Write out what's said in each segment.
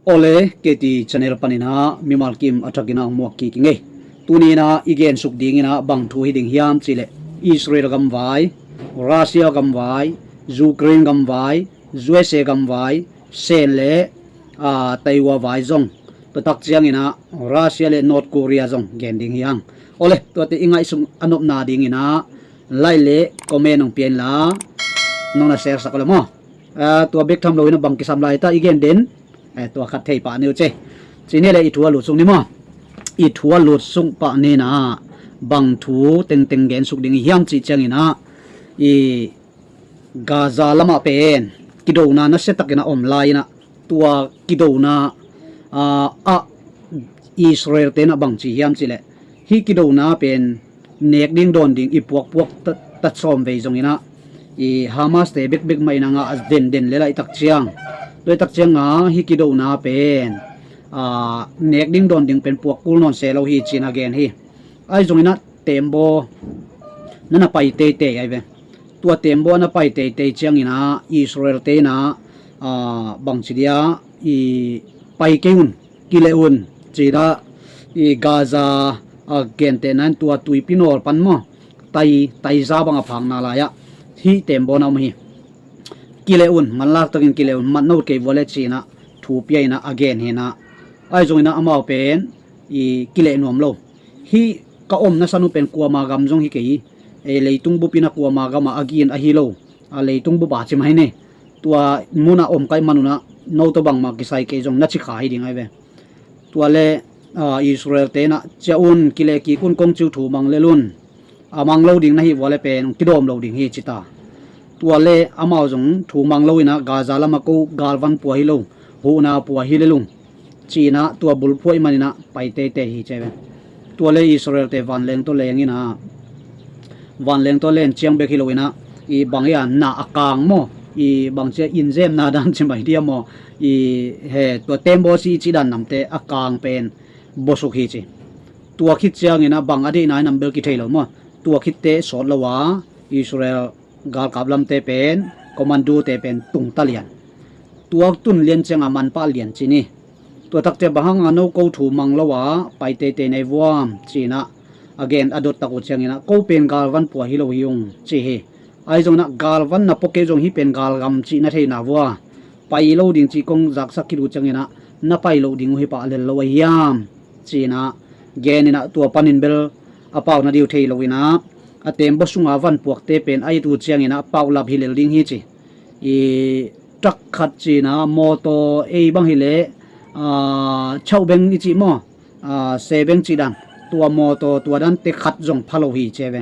Ole keti channel panina mimal kim athakina muak ki kinge tunina igen suk dingina bang thu hiding hiam chile Israel gam vai Russia gam vai Ukraine gam vai USA gam vai senle Taiwan vai zong to tak chiang ina Russia le North Korea zong gen ding hiang ole to te ingai sum anop na ding ina laile comment ong pian la nong na share sakala mo to bek tham lo ina bang kisam lai ta igen denตัวขัดเทปะเนี่ยเจจีนี่เลยอีทัวหลุดซุงนี่มั้งอีทัวหลุดซุงปะเนี่ยนะบังทูเต็งเต็งเกนสุกดิ่งเฮียมจีเจงนะอีกาซาลามาเป็นกิโดนานะเซตักนะอมไลน์นะตัวกิโดนาอิสราเอลเตนะบังจีเฮียมจีเลยฮีกิโดนาเป็นเนกดิ่งโดนดิ่งอีพวกตัดซ้อมไปตรงนี้นะอีฮามาสเตเบกไม่นางอ่ะเด่นเลยละอีตักเชียงโดยตักเชียงฮิกิโดนาเป็นเนกดิ้งโดนดิ้งเป็นพวกกุลนอนเซลฮีจีนาเกนฮีไอ้ตรงนี้นะเต็มโบนั่นน่ะไปเตะไอ้เว้ตัวเต็มโบน่ะไปเตะเชียงนี่นะอิสราเอลเตนะบังซีเดียอีไปเกอุนกิเลอุนจีดาอีกาซาเกนเตนั้นตัวตุยปิโนปันมอไตซาบังอพังนาลายะที่เต็มโบนามีกิเลอุนมันลากตัวกินกิเลอุนมันโน้ตเก็บวอลเลชีนะถูกยัยนะ again เห็นนะไอ้ตรงนี้นะอามาเป็นอีกิเลนวมโลฮีก็อมนะสนุเป็นกัวมากำจงฮิกีเลยตุงบุปินะกัวมากำมาอากินอาฮิโลเลยตุงบุบาจิมให้เนี่ยตัวมุนะอมไกมันุนะโน้ตบังมากิไซเกจงนัดชิขาให้ดิ่งไอ้เว้ตัวเล่อิสราเอลเตนะเจ้าอุนกิเลกีกุนกงจิวถูมังเลลุนมังโลดิ่งนะฮิวอลเลเป็นกิโดมโลดิ่งฮิจิตาตัวเล่อามาจงถูมังโลนะกาซาลามากูกาลวันปัวฮิโลหูนาปัวฮิเลลุงจีนะตัวบุลพวยมันนะไปเตะฮิเจเวตัวเล่อิสราเอลเตวันเลงตัวเลงนี่นะวันเลงตัวเลงเชียงเบกิโลนะอีบางอย่างนาอากางโมอีบางเจอินเซมนาดันเชมไปเดียโมอีเฮตัวเต็มโบซีจีดันนำเตอากางเป็นโบสุขีจีตัวคิดเชียงนี่นะบางอดีตนายนำเบลกิเทโลโมตัวคิดเตสอดละวะอิสราเอลกาลกับลำเตเป็นคอมมานดูเตเป็นตุงตะเลียนตัวตุนเลียนเชียงมันป้าเลียนจีนี่ตัวตักเจบหังอนุกูถูมังละวะไปเตในวอมจีนะ again อดตักอุเชียงนะกูเป็นกาลวันปัวฮิโลฮิยงจีเฮไอจงนะกาลวันนะปกเกจงฮิเป็นกาลกำจีนะเทนาวัวไปโลดิ่งจีกงจักสักกิรุเชียงนะน่ะไปโลดิ่งฮิปะเลนโลวยามจีนะเกนนะตัวปันินเบลอปาวนะดิวเทโลวินะเต็มบสุงอาวันพวกเตเป็นไอตูเชียงนะเป่าลับฮิเลลิงฮิจิอีจักขัดจีนะมอโตเอบังฮิเลเช่าเบงอิจิมอเซเบงจีดันตัวมอโตตัวดันเตขัดจงพะโลฮีเจเว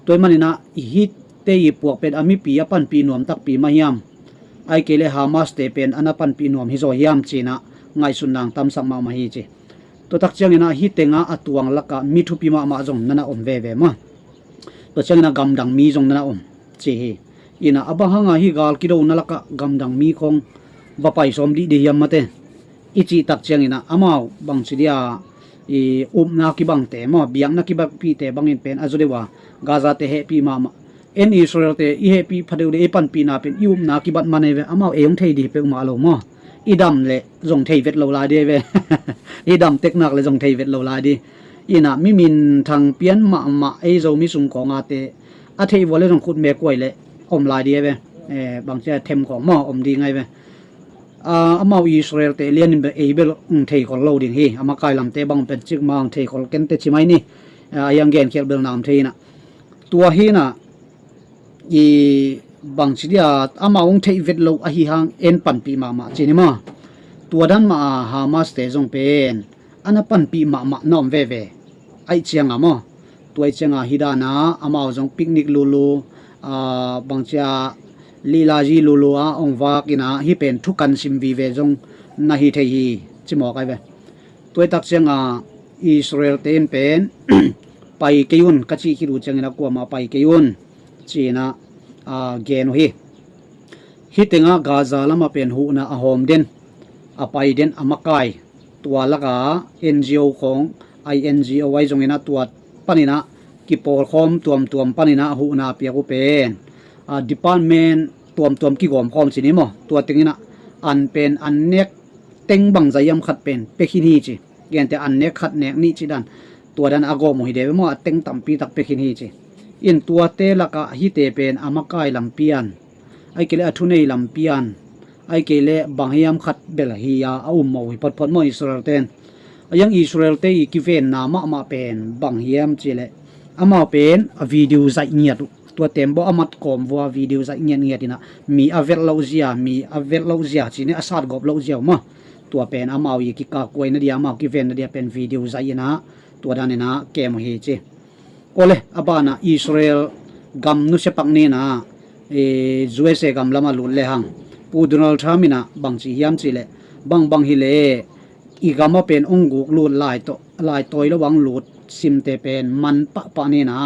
ตัวมันนะฮิตเตยพวกเป็นอามิปีอปันปีนวมตักปีมาฮิยามไอเกเลฮามาสเตเป็นอนาปันปีนวมฮิโซฮิยามจีนะไงสุนนางตำสังมามาฮิจิตัวตักเชียงนะฮิตเตงะอตวงลักกะมิทุปีมาจงนั่นอมเวมาตัวเชียงนะกำดังมีจงนั่นอมจีอินะอบะหังฮิกาลกิโดนัลกะกำดังมีคงว่าไปสมดียามมาเตอิจิตักเชียงนะอามาวบังสิเดียนาคิบังเตมอเบียงนาคิบักปีเตบังอินเป็นอาจุเดวากาซาเตเฮปีมาเอ็นอิสราเอลเตอีเฮปีพัดเดเอปันปีนาเป็นนาคิบัตมาเนเวอามาวเอองเทดีเปมาโลมออีดำเลจงเทเวตโลลาเดเวอีดำเทคนักเลจงเทเวตโลลาดีอีน่ะมิมินทางเปียนมาไอโซมิสุงของอาเตอาเทวอลเลจงขุดเมกวยเลยอมลายดีเวบางเจ้าเทมของหม้ออมดีไงเวอามาอิสราเอลเตเลียนเอเบลเทคอลโลดิ่งฮีอามาไกลำเตบังเป็นจิกมังเทคอลเกนเตชิไมนี่ยังเกนเคียเบลนามเทนะตัวฮีน่ะอีบางสิเดียอามาองเทเวตโลอหิฮังเอ็นปันปีมาจีนี่มาตัวดันมาฮามาสเตจงเป็นอันนั้นปันปีมานอมเวไอเชียงอ่ะมั้งตัวไอเชียงฮิดานะอามาจงปิกนิกลูบางเจ้าลีลาจีลูองวากินะฮิเป็นทุกันซิมวีเวจงนาฮิเทฮีจิมอกไอเวตัวตักเชียงอิสราเอลเตนเป็น ไปเกยุนกัจจิคิรูเชียงนะกัวมาไปเกยุนจีนะเกนฮิติงกาซาลามาเป็นหูนะโฮมเดนไปเดนอามากายตัวละกา NGO ของ INGO ไว้จงนะตัวปนินะกิปอลคอมตัวปนินะหูนาเปียกุเป็นdepartment ตัวกิกอมคอมสินี่มั้งตัวติงนะอันเป็นอันเน็ก เต็งบังใจยำขัดเป็นเปกินีจีเกี่ยนแต่อันเนกขัดเนกนี่จีดันตัวดันอากอมหิเดวมอเต็งตัมปีตักเปกินีจีอินตัวเตละกะฮิเตเป็นอามากายลำเปียนไอเกเลอทุเนยลำเปียนไอเกเลบังยำขัดเบลฮียาอุมมวิปัดพัดมออิสราเอลเตนยังอิสราเอลเตอีกิเวนนามาเป็นบังยำจีเลอามาเป็นวิดีโอใจเงียดตัวเต็มบ่อามัดกอมว่าวิดีโอใจเงียดนะมีอเวลเลาเซียมีอเวลเลาเซียจีเนี่ยอาซาดกอบเลาเซียมาตัวเป็นอามาอีกิกากวยนะเดียอามากิเวนนะเดียเป็นวิดีโอใจนะตัวด้านนะเกมเฮจีก็เลยอาบานะอิสราเอลกัมนุเสปักนี่นะจูเอเซกัมลามาลุเลหังปูโดนัลด์ทรัมป์นะบังจียามจีเลบังฮิเลอีกามาเป็นองกุกลุดลายตัวระวังลุดซิมเตเป็นมันปะนี่นะ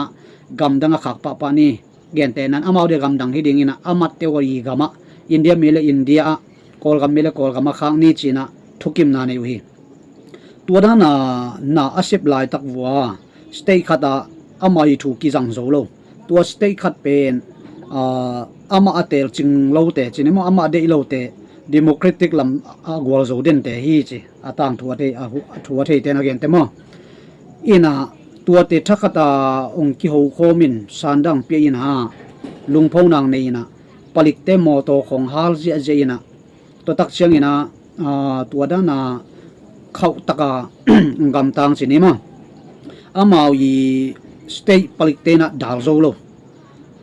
กัมดังขักปะนี่เกนเตนั้นอามาเดียกัมดังฮิดิงินะอามัดเตวอีกามาอินเดียมีเลอินเดียกอลกัมมีเลกอลกัมข้างนี่จีนะทุกิมนาเนวฮีตัวนั้นน่าอาศัยลายตักวัวสเตย์ขัดอามาอีถูกกิจังโซโลตัวสเตย์ขัดเป็นอามาเตลจิงโลเตจินมอามาเดโลเตดิโมแครติกลำกวลโซเดนเตฮีจีอาตังทัวเทเตนักเก็นเตมอินาตัวเตทักตาองคิโฮโคมินสันดังเปียนะลุงพงนางเนยนะผลิตเตมอโตของฮาลเจนะตัวตักเชียงนะตัวด้านเขาตะกากำตังสินี่มั้งอามาอีสเตย์ผลิตเตนะดาลโซโล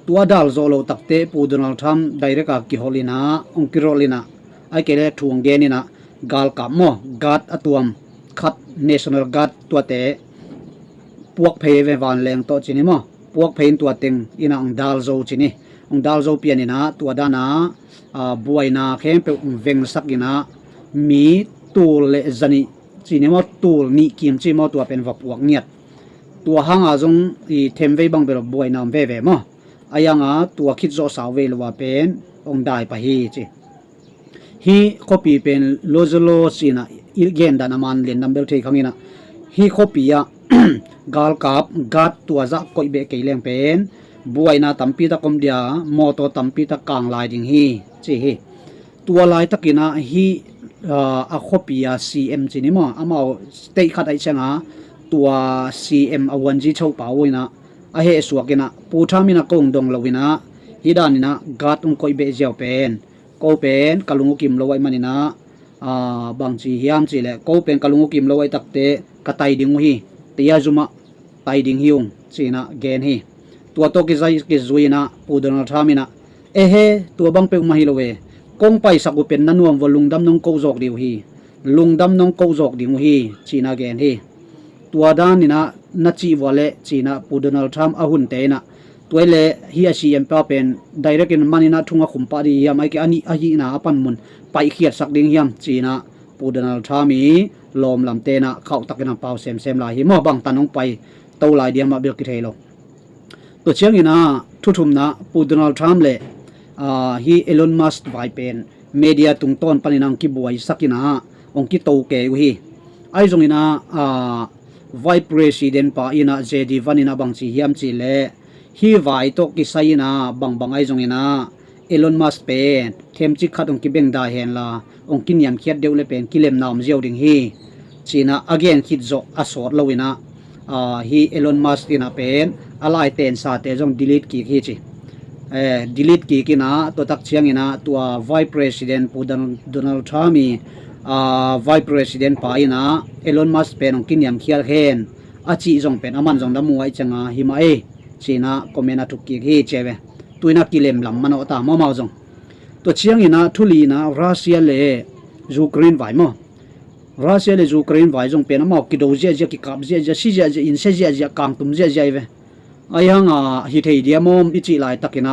ตัวดาลโซโลตักเตปูโดนัลด์ทรัมป์ไดเรกกิฮอลินะองกิโรลินะไอเกเลทวงเกนี่นะกาลกับมอกัดอตัวมคัดเนชั่นแนลกัดตัวเตพวกเพย์เววันแรงโตจินี่มั้งพวกเพย์ตัวเต็งอินะองดาลโซจินี่องดาลโซเปียนี่นะตัวด้านบวยนาเข้มเปเวงสักกินะมีตูเลจันีจีนี่มั้งตูนี่กิมจีมั้งตัวเป็นวักพวกเงียดตัวหางอาจงอีเทมเวบังเปรบวยนามเวมั้งอายังตัวคิดโจสาวเวลว่าเป็นองได้ไปจีฮีคอปีเป็นโลโซโลซีนะอีเกนดานามันเลียนนัมเบลเทขังอินะฮีคอปีกาลกับกัดตัวจะก่อยเบกเกลียงเป็นบวยนาตัมปีตะคมเดียมอโตตัมปีตะกางลายดิงฮีจีฮีตัวลายตะกินะฮีอะคอปีซีเอ็มจีนี่มั้งอามาสเตย์ขัดไอเชงตัวซีเอ็มอวันจีเช่าเปล่าไว้นะอาเฮสวกินะปูทามินะกงดงลวินะฮิดานินะกัดองคอยเบเจียวเป็นก็เป็นกะลุงกิมลอยมันนี่นะบางจีฮิยามจีแหละก็เป็นกะลุงกิมลอยตักเตกะไตดิงฮีเตียจุมะไตดิงฮิงจีนะเกนฮีตัวโตกิใจกิจุยนะปูโดนัลด์ทรัมป์นะเฮตัวบังเปกมาฮิโลเวกงไปสักอุเป็นนันวมวลุงดำนงโกจอกดิวฮีลุงดำนงโกจอกดิงฮีจีนะเกนฮีตัวด้านนี่นะนัจีวอลเลจีนะปูโดนัลด์ทรัมป์อาหุนเตนะตัวเล่ฮีอาชีเอ็มเปเป็นไดเรกินมันนี่นะทุ่งขุมปาดียามไอเกอันนี้อาฮีนะปันมุนไปเขียดสักดิงยามจีนะปูโดนัลด์ทรัมป์มีลมลำเตนะเข้าตักนันเปาเซมลายฮิมอบังตันองไปเตาลายเดียมาเบลกิเทโลตัวเชียงนี่นะทุมนะปูโดนัลด์ทรัมป์เล่ฮีเอลอนมัสก์ไวเป็นเมเดียตุงต้นปนินังกิบวยสักกินะองกิโตเกวฮีไอจงนี่นะVice President pa ina JD vanina bang chi hiam chi le hi vai to ki saina bang ai jong ina Elon Musk pen them chi khat ong ki beng da hen la ong kin yam khiat deu le pen kilem nam zeu ding hi china again khit zo asot lowina hi Elon Musk ina pen alai ten sa te jong delete ki hi chi delete ki kina to tak chiang ina tua Vice President pu Donald Trump Vice President pa ina Elon Musk pen ong kin yam khial hen achi jong pen aman jong da muai changa himae china komena thukki hi cheve tuina kilem lam mano ta mo mau jong to chiang ina thuli na Russia le Ukraine vai mo Russia le Ukraine vai jong pen ma ki do je ki kap je si je in se je kang tum je ve ayanga hi thei dia mom ichi lai takina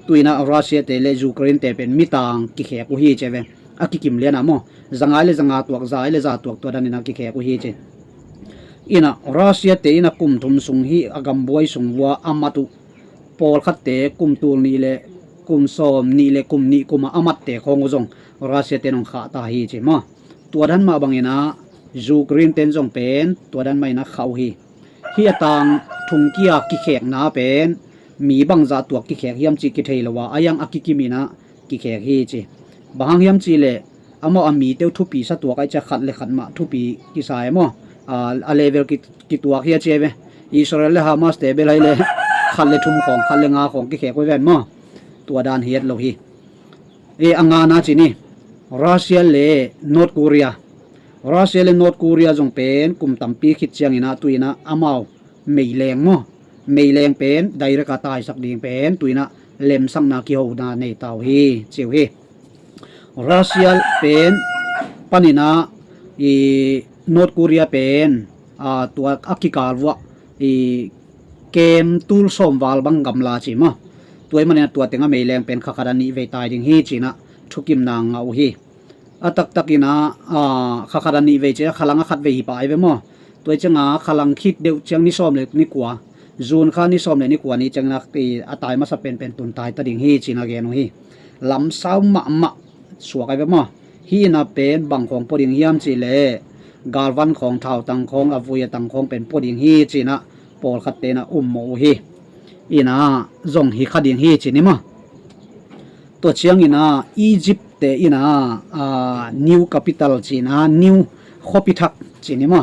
tuina Russia te le Ukraine te pen mitang ki khe ku hi cheve akikim le na mo zangai le zanga tuak zai le za tuak to dan ina ki khe ku hi che ina Russia te ina kum thum sung hi agam boi sung wa amatu pol khat te kum tul ni le kum som ni le kum ni kuma amat te khong jong Russia te nong kha ta hi che ma to dan ma bangina Ukraine ten jong pen to dan mai na khau hi atang thung kia ki khek na pen mi bang za tuak ki khek hiam chi ki thei lawa ayang akikimina ki khek hi che bang hiam chi le amo ami teu thu pi sa tua kai cha khat le khat ma thu pi ki sai mo a level ki tua khia cheve Israel le Hamas te be lai le khat le thum khong khat le nga khong ki khe ko ven mo tua dan hiat lo hi e anga na chini Russia le North Korea jong pen kum tampi khit chiang ina tuina amau meileng mo meileng pen direct atai sak ding pen tuina lem sang na ki ho na nei taw hi chiu hi Russia pen panina i North Korea pen tua akikalwa i kem tul som wal bang gamla chi mo tuai mania tua tenga meileng pen khakharani ve tai ding hi china thukim na ngau hi atak takina khakharani ve che khalanga khat ve hi pai ve mo tuai changa khalang khit deu chang ni som le ni kwa zun kha ni som le ni kwa ni changna ti atai ma sa pen tun tai ta ding hi china ge no hi lam sau ma suwa kai ve mo hi na pen bang khong poding hiam chi le galwan khong thau tang khong avuya tang khong pen poding hi china pol khat te na mo hi ina zong hi khading hi chini ma to chiang ina Egypt te ina new capital china new khopithak chini ma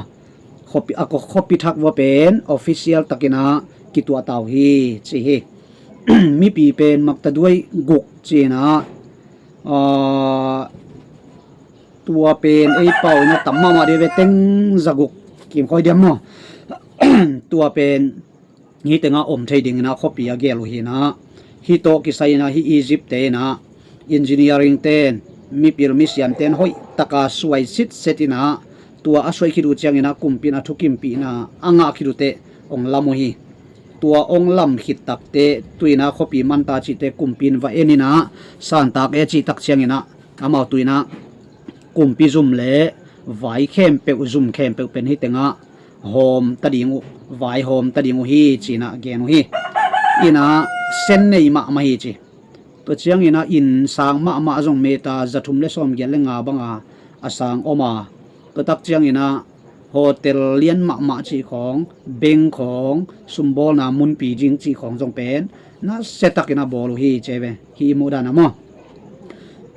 khopithak wa pen official takina kitwa taw hi chi hi mi pi pen makta duai guk china tua pen ei pau na tamma ma de teng zaguk kim khoi dem mo tua pen hi tenga trading na khopi a gelu hi na hi to ki sai na hi Egypt te na engineering ten mi pir mi siam ten hoi taka suai sit setina tua asoi khiru changina kumpina thukim pi na anga khiru te ong lamo hi tua ong lam khit tak te tuina khopi manta chi te kumpin va enina san tak e chi tak changina amau tuina kumpi zum le vai khem pe zum khem pe pen hi tenga hom tadingu vai hom tadingu hi china genu hi ina sen nei ma hi chi to chiang ina in sang ma jong meta zathum le som gel nga banga asang oma to tak chiang ina hotel lian ma chi khong beng khong sumbol na mun pi jing chi khong jong pen na setak ina bol hi cheve hi mu da na mo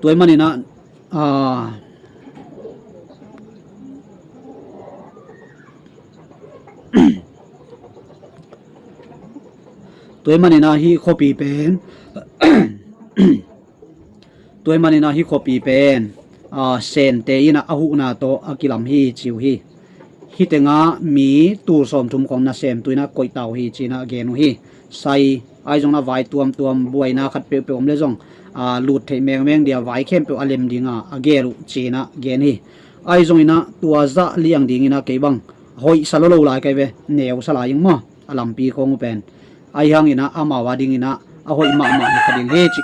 toy manina toy manina hi copy pen toy manina hi copy pen sen te ina ahu na to akilam hi chiu hi hitenga mi tu som thum khom na sem tuina koi taw hi china genu hi sai ai jong na vai tuam buai na khat pe om le jong lut the meng dia vai khem pe alem dinga agelu china gen hi ai jong ina tua za liang ding ina ke bang hoi salolo lai kai ve neu sala ying mo alam pi khong pen ai hang ina ama wading ina a hoi ma ni kading he chi